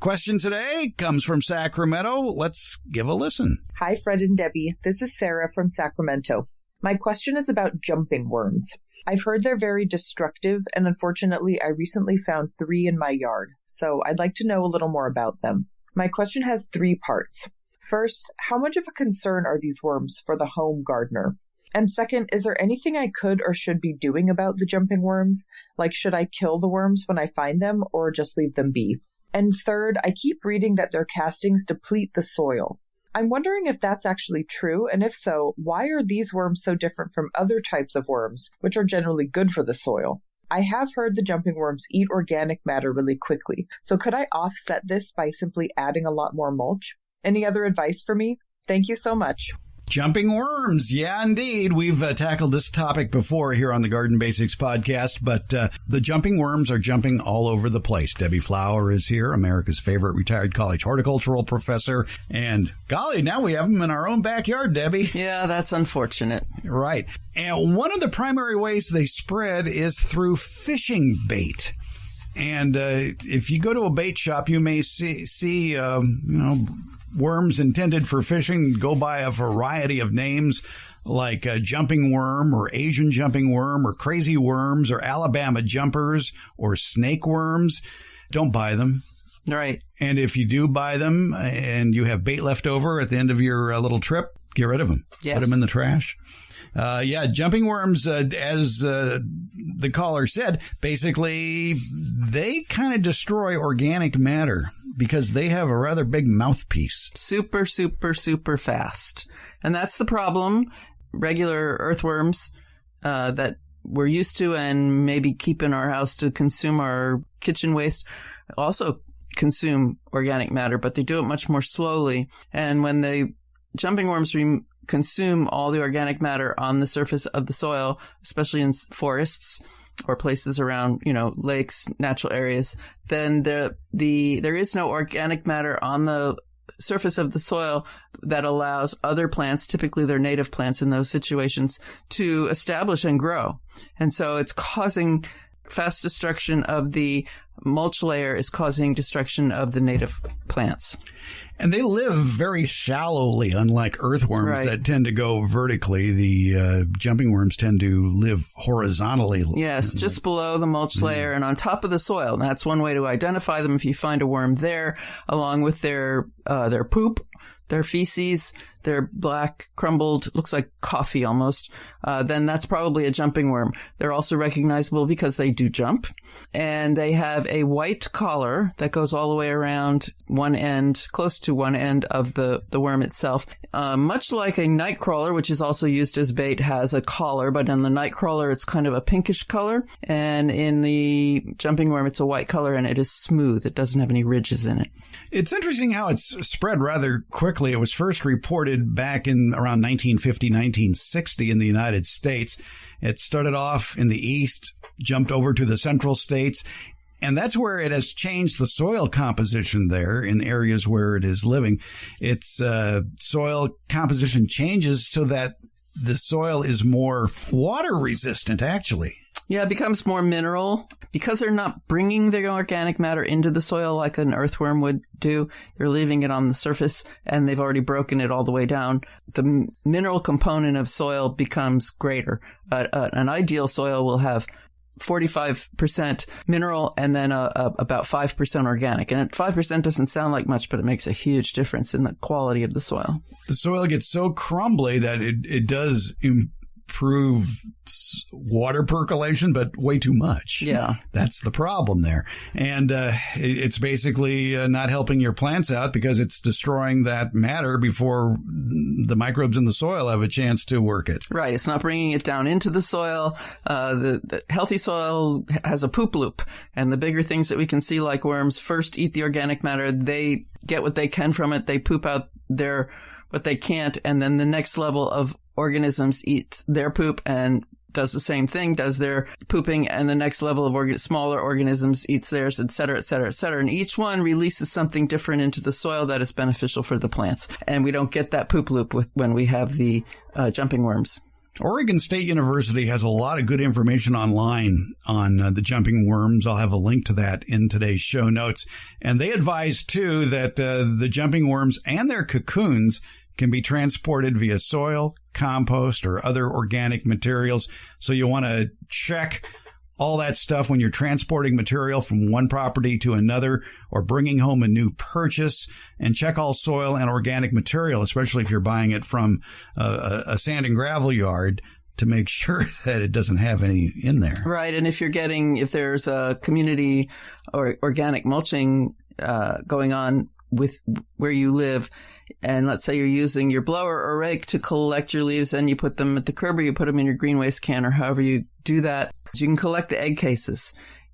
Question today comes from Sacramento. Let's give a listen. Hi, Fred and Debbie. This is Sarah from Sacramento. My question is about jumping worms. I've heard they're very destructive, and unfortunately, I recently found 3 in my yard, so I'd like to know a little more about them. My question has 3 parts. First, how much of a concern are these worms for the home gardener? And second, is there anything I could or should be doing about the jumping worms? Like, should I kill the worms when I find them or just leave them be? And third, I keep reading that their castings deplete the soil. I'm wondering if that's actually true, and if so, why are these worms so different from other types of worms, which are generally good for the soil? I have heard the jumping worms eat organic matter really quickly, so could I offset this by simply adding a lot more mulch? Any other advice for me? Thank you so much. Jumping worms. Yeah, indeed. We've tackled this topic before here on the Garden Basics podcast, but the jumping worms are jumping all over the place. Debbie Flower is here, America's favorite retired college horticultural professor. And golly, now we have them in our own backyard, Debbie. Yeah, that's unfortunate. Right. And one of the primary ways they spread is through fishing bait. And if you go to a bait shop, you may see worms intended for fishing go by a variety of names like jumping worm or Asian jumping worm or crazy worms or Alabama jumpers or snake worms. Don't buy them. Right. And if you do buy them and you have bait left over at the end of your little trip, get rid of them. Yes. Put them in the trash. Jumping worms, as the caller said, basically they kind of destroy organic matter because they have a rather big mouthpiece. Super, super, super fast. And that's the problem. Regular earthworms that we're used to and maybe keep in our house to consume our kitchen waste also consume organic matter, but they do it much more slowly. And when the jumping worms consume all the organic matter on the surface of the soil, especially in forests or places around, lakes, natural areas, then there is no organic matter on the surface of the soil that allows other plants, typically they're native plants in those situations, to establish and grow. And so it's causing fast destruction of the mulch layer, is causing destruction of the native plants. And they live very shallowly, unlike earthworms Right. that tend to go vertically. The jumping worms tend to live horizontally. Yes, just below the mulch layer and on top of the soil. And that's one way to identify them. If you find a worm there, along with their poop, their feces, their black, crumbled, looks like coffee almost, then that's probably a jumping worm. They're also recognizable because they do jump, and they have a white collar that goes all the way around one end, close to one end of the worm itself. Much like a night crawler, which is also used as bait, has a collar, but in the night crawler, it's kind of a pinkish color. And in the jumping worm, it's a white color, and it is smooth. It doesn't have any ridges in it. It's interesting how it's spread rather quickly. It was first reported back in around 1950, 1960 in the United States. It started off in the east, jumped over to the central states, and that's where it has changed the soil composition there in areas where it is living. Its soil composition changes so that the soil is more water resistant, actually. Yeah, it becomes more mineral. Because they're not bringing the organic matter into the soil like an earthworm would do, they're leaving it on the surface, and they've already broken it all the way down. The mineral component of soil becomes greater. An ideal soil will have 45% mineral and then about 5% organic. And 5% doesn't sound like much, but it makes a huge difference in the quality of the soil. The soil gets so crumbly that it does improve water percolation, but way too much. Yeah. That's the problem there. And it's basically not helping your plants out because it's destroying that matter before the microbes in the soil have a chance to work it. Right. It's not bringing it down into the soil. The healthy soil has a poop loop. And the bigger things that we can see, like worms, first eat the organic matter. They get what they can from it. They poop out what they can't. And then the next level of organisms eats their poop and does the same thing, does their pooping, and the next level of smaller organisms eats theirs, et cetera, et cetera, et cetera. And each one releases something different into the soil that is beneficial for the plants. And we don't get that poop loop when we have the jumping worms. Oregon State University has a lot of good information online on the jumping worms. I'll have a link to that in today's show notes. And they advise, too, that the jumping worms and their cocoons can be transported via soil, compost, or other organic materials. So you want to check all that stuff when you're transporting material from one property to another or bringing home a new purchase, and check all soil and organic material, especially if you're buying it from a sand and gravel yard, to make sure that it doesn't have any in there. Right. And if there's a community or organic mulching going on with where you live, and let's say you're using your blower or rake to collect your leaves and you put them at the curb or you put them in your green waste can or however you do that, you can collect the egg cases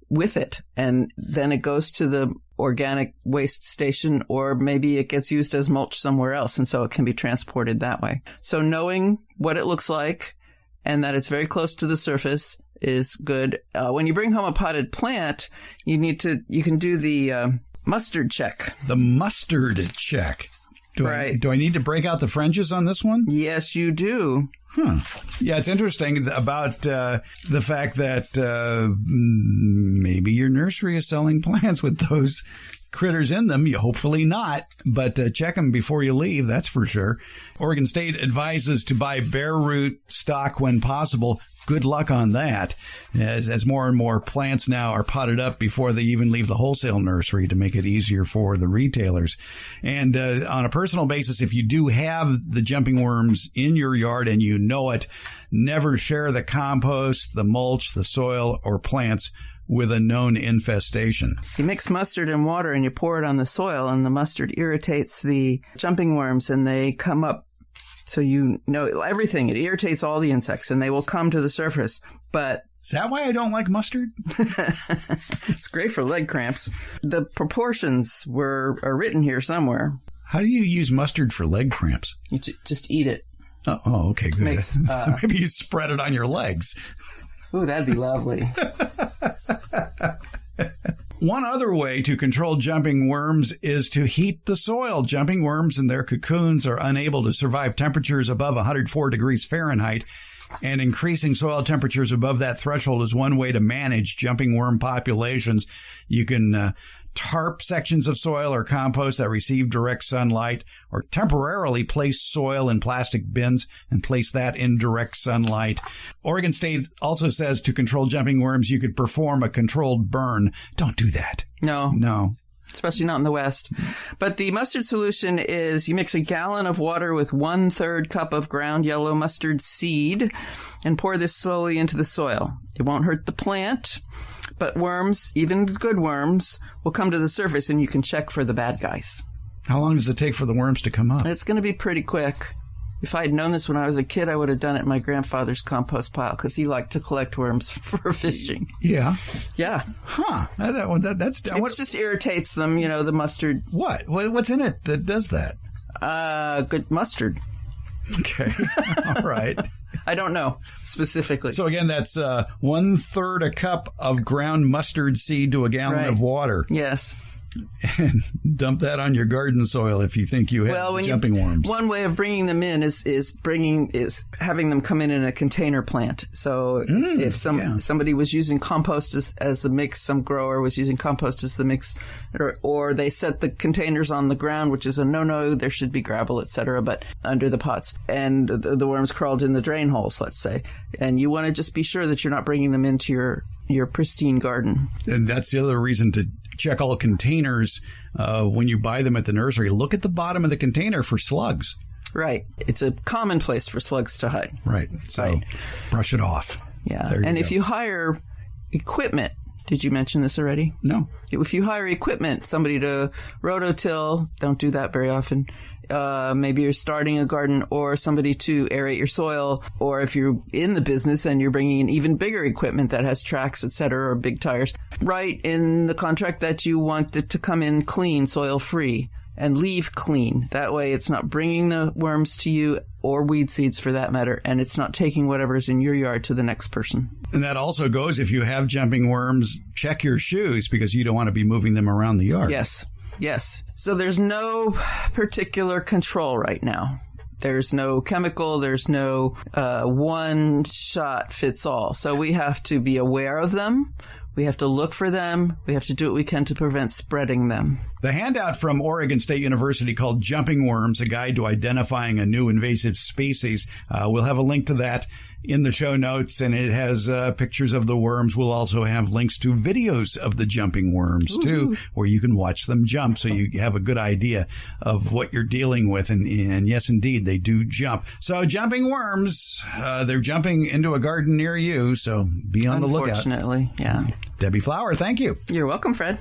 with it. And then it goes to the organic waste station, or maybe it gets used as mulch somewhere else. And so it can be transported that way. So knowing what it looks like and that it's very close to the surface is good. When you bring home a potted plant, you can do the mustard check. The mustard check. Do I need to break out the Frenches on this one? Yes, you do. Yeah, it's interesting about the fact that maybe your nursery is selling plants with those critters in them. Hopefully not, but check them before you leave, that's for sure. Oregon State advises to buy bare root stock when possible. Good luck on that, as more and more plants now are potted up before they even leave the wholesale nursery to make it easier for the retailers. And on a personal basis, if you do have the jumping worms in your yard and you know it, never share the compost, the mulch, the soil, or plants with a known infestation. You mix mustard and water and you pour it on the soil, and the mustard irritates the jumping worms and they come up. So you know everything. It irritates all the insects and they will come to the surface. But is that why I don't like mustard? It's great for leg cramps. The proportions are written here somewhere. How do you use mustard for leg cramps? You just eat it. Oh, okay, good. Maybe you spread it on your legs. Ooh, that'd be lovely. One other way to control jumping worms is to heat the soil. Jumping worms and their cocoons are unable to survive temperatures above 104 degrees Fahrenheit, and increasing soil temperatures above that threshold is one way to manage jumping worm populations. You can tarp sections of soil or compost that receive direct sunlight, or temporarily place soil in plastic bins and place that in direct sunlight. Oregon State also says to control jumping worms, you could perform a controlled burn. Don't do that. No. Especially not in the West. But the mustard solution is you mix a gallon of water with 1/3 cup of ground yellow mustard seed and pour this slowly into the soil. It won't hurt the plant, but worms, even good worms, will come to the surface and you can check for the bad guys. How long does it take for the worms to come up? It's going to be pretty quick. If I had known this when I was a kid, I would have done it in my grandfather's compost pile because he liked to collect worms for fishing. Yeah. Yeah. Huh. It just irritates them, the mustard. What's in it that does that? Good mustard. Okay. All right. I don't know specifically. So again, that's 1/3 a cup of ground mustard seed to a gallon of water. Yes. And dump that on your garden soil if you think you have jumping worms. One way of bringing them in is having them come in a container plant. So if somebody was using compost as the mix, some grower was using compost as the mix, or they set the containers on the ground, which is a no-no. There should be gravel, etc., but under the pots, and the worms crawled in the drain holes, let's say. And you want to just be sure that you're not bringing them into your pristine garden. And that's the other reason to check all containers when you buy them at the nursery. Look at the bottom of the container for slugs. Right. It's a common place for slugs to hide. Right. So brush it off. Yeah. And if you hire equipment, did you mention this already? No. If you hire equipment, somebody to rototill, don't do that very often. Maybe you're starting a garden, or somebody to aerate your soil, or if you're in the business and you're bringing in even bigger equipment that has tracks, etc., or big tires, write in the contract that you want it to come in clean, soil-free, and leave clean. That way it's not bringing the worms to you, or weed seeds for that matter, and it's not taking whatever's in your yard to the next person. And that also goes, if you have jumping worms, check your shoes, because you don't want to be moving them around the yard. Yes. So there's no particular control right now. There's no chemical. There's no one shot fits all. So we have to be aware of them. We have to look for them. We have to do what we can to prevent spreading them. The handout from Oregon State University called Jumping Worms, A Guide to Identifying a New Invasive Species. We'll have a link to that in the show notes, and it has pictures of the worms. We'll also have links to videos of the jumping worms, too, where you can watch them jump so you have a good idea of what you're dealing with. And yes, indeed, they do jump. So jumping worms, they're jumping into a garden near you, so be on the lookout. Unfortunately, yeah. Debbie Flower, thank you. You're welcome, Fred.